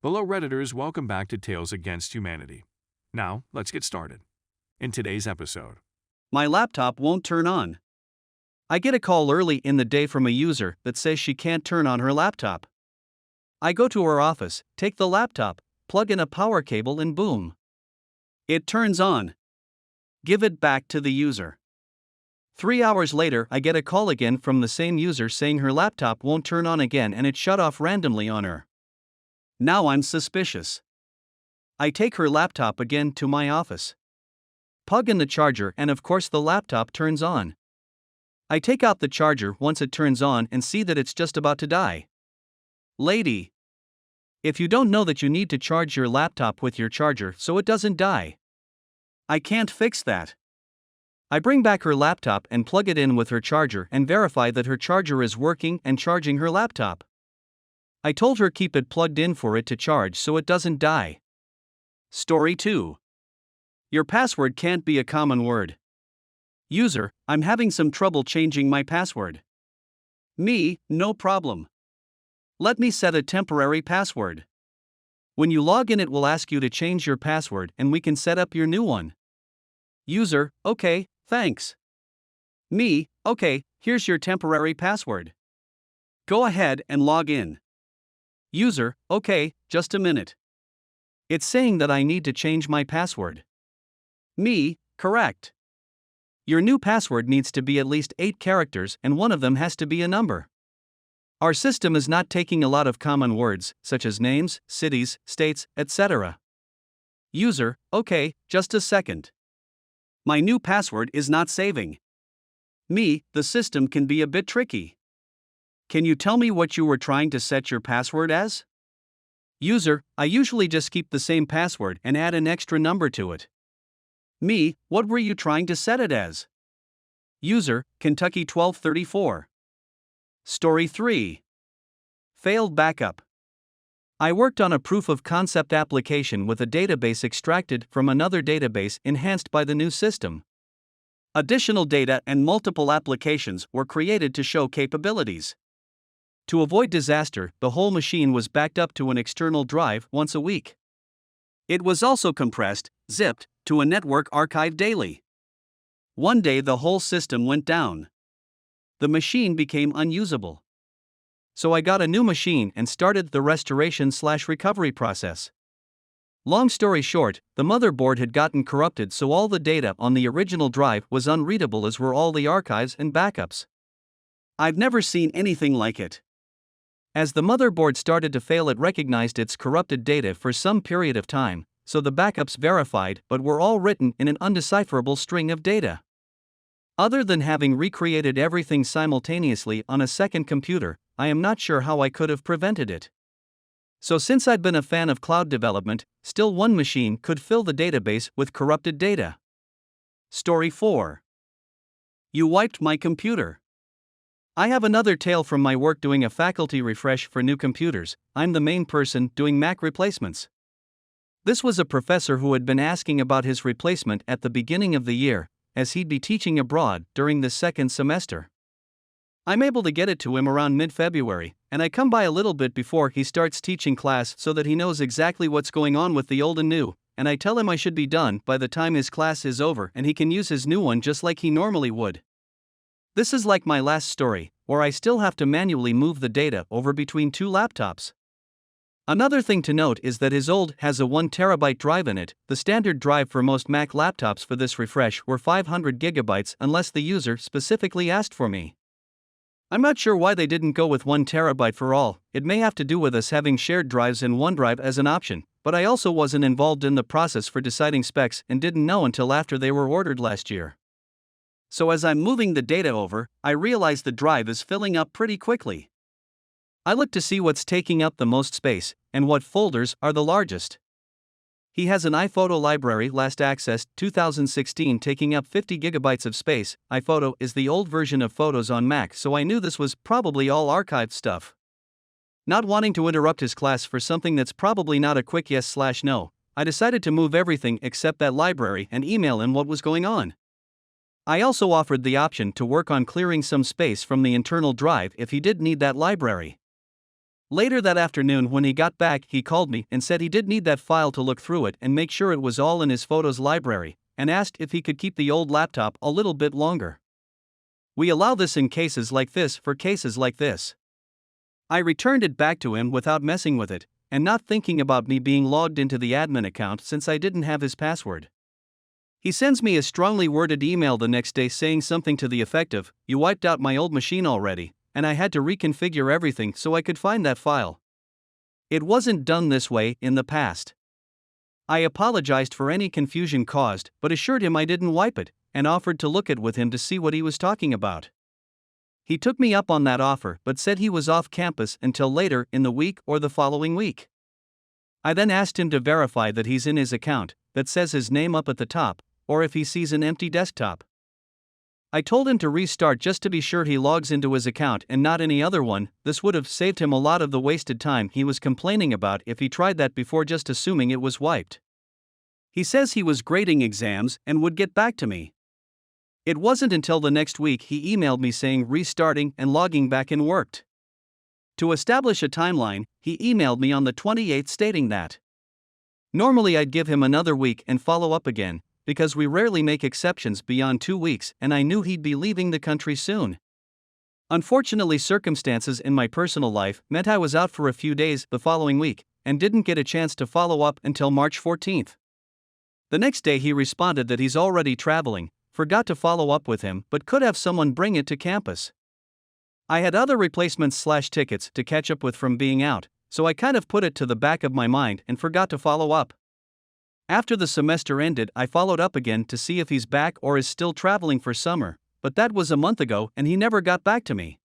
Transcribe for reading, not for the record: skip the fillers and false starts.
Hello Redditors, welcome back to Tales Against Humanity. Now, let's get started. In today's episode, my laptop won't turn on. I get a call early in the day from a user that says she can't turn on her laptop. I go to her office, take the laptop, plug in a power cable and boom. It turns on. Give it back to the user. 3 hours later, I get a call again from the same user saying her laptop won't turn on again and it shut off randomly on her. Now I'm suspicious. I take her laptop again to my office. Plug in the charger and of course the laptop turns on. I take out the charger once it turns on and see that it's just about to die. Lady, if you don't know that you need to charge your laptop with your charger so it doesn't die. I can't fix that. I bring back her laptop and plug it in with her charger and verify that her charger is working and charging her laptop. I told her keep it plugged in for it to charge so it doesn't die. Story 2. Your password can't be a common word. User, I'm having some trouble changing my password. Me, no problem. Let me set a temporary password. When you log in, it will ask you to change your password and we can set up your new one. User, okay, thanks. Me, okay, here's your temporary password. Go ahead and log in. User, okay, just a minute. It's saying that I need to change my password. Me, correct. Your new password needs to be at least 8 characters and one of them has to be a number. Our system is not taking a lot of common words, such as names, cities, states, etc. User, okay, just a second. My new password is not saving. Me, the system can be a bit tricky. Can you tell me what you were trying to set your password as? User, I usually just keep the same password and add an extra number to it. Me, what were you trying to set it as? User, Kentucky 1234. Story 3. Failed backup. I worked on a proof of concept application with a database extracted from another database enhanced by the new system. Additional data and multiple applications were created to show capabilities. To avoid disaster, the whole machine was backed up to an external drive once a week. It was also compressed, zipped, to a network archive daily. One day the whole system went down. The machine became unusable. So I got a new machine and started the restoration/recovery process. Long story short, the motherboard had gotten corrupted, so all the data on the original drive was unreadable, as were all the archives and backups. I've never seen anything like it. As the motherboard started to fail, it recognized its corrupted data for some period of time, so the backups verified but were all written in an undecipherable string of data. Other than having recreated everything simultaneously on a second computer, I am not sure how I could have prevented it. So since I'd been a fan of cloud development, still one machine could fill the database with corrupted data. Story 4. You wiped my computer. I have another tale from my work doing a faculty refresh for new computers. I'm the main person doing Mac replacements. This was a professor who had been asking about his replacement at the beginning of the year, as he'd be teaching abroad during the second semester. I'm able to get it to him around mid-February, and I come by a little bit before he starts teaching class so that he knows exactly what's going on with the old and new, and I tell him I should be done by the time his class is over and he can use his new one just like he normally would. This is like my last story, where I still have to manually move the data over between 2 laptops. Another thing to note is that his old has a 1 terabyte drive in it. The standard drive for most Mac laptops for this refresh were 500 gigabytes unless the user specifically asked for me. I'm not sure why they didn't go with 1 terabyte for all. It may have to do with us having shared drives in OneDrive as an option, but I also wasn't involved in the process for deciding specs and didn't know until after they were ordered last year. So as I'm moving the data over, I realize the drive is filling up pretty quickly. I look to see what's taking up the most space, and what folders are the largest. He has an iPhoto library last accessed 2016 taking up 50 gigabytes of space. iPhoto is the old version of Photos on Mac, so I knew this was probably all archived stuff. Not wanting to interrupt his class for something that's probably not a quick yes/no, I decided to move everything except that library and email him what was going on. I also offered the option to work on clearing some space from the internal drive if he did need that library. Later that afternoon, when he got back, he called me and said he did need that file to look through it and make sure it was all in his photos library, and asked if he could keep the old laptop a little bit longer. We allow this in cases like this for cases like this. I returned it back to him without messing with it, and not thinking about me being logged into the admin account since I didn't have his password. He sends me a strongly worded email the next day saying something to the effect of, "You wiped out my old machine already, and I had to reconfigure everything so I could find that file. It wasn't done this way in the past." I apologized for any confusion caused, but assured him I didn't wipe it, and offered to look at it with him to see what he was talking about. He took me up on that offer but said he was off campus until later in the week or the following week. I then asked him to verify that he's in his account, that says his name up at the top, or if he sees an empty desktop. I told him to restart just to be sure he logs into his account and not any other one. This would have saved him a lot of the wasted time he was complaining about if he tried that before just assuming it was wiped. He says he was grading exams and would get back to me. It wasn't until the next week he emailed me saying restarting and logging back in worked. To establish a timeline, he emailed me on the 28th stating that normally I'd give him another week and follow up again, because we rarely make exceptions beyond 2 weeks, and I knew he'd be leaving the country soon. Unfortunately, circumstances in my personal life meant I was out for a few days the following week, and didn't get a chance to follow up until March 14th. The next day he responded that he's already traveling, forgot to follow up with him but could have someone bring it to campus. I had other replacements/tickets to catch up with from being out, so I kind of put it to the back of my mind and forgot to follow up. After the semester ended, I followed up again to see if he's back or is still traveling for summer, but that was a month ago and he never got back to me.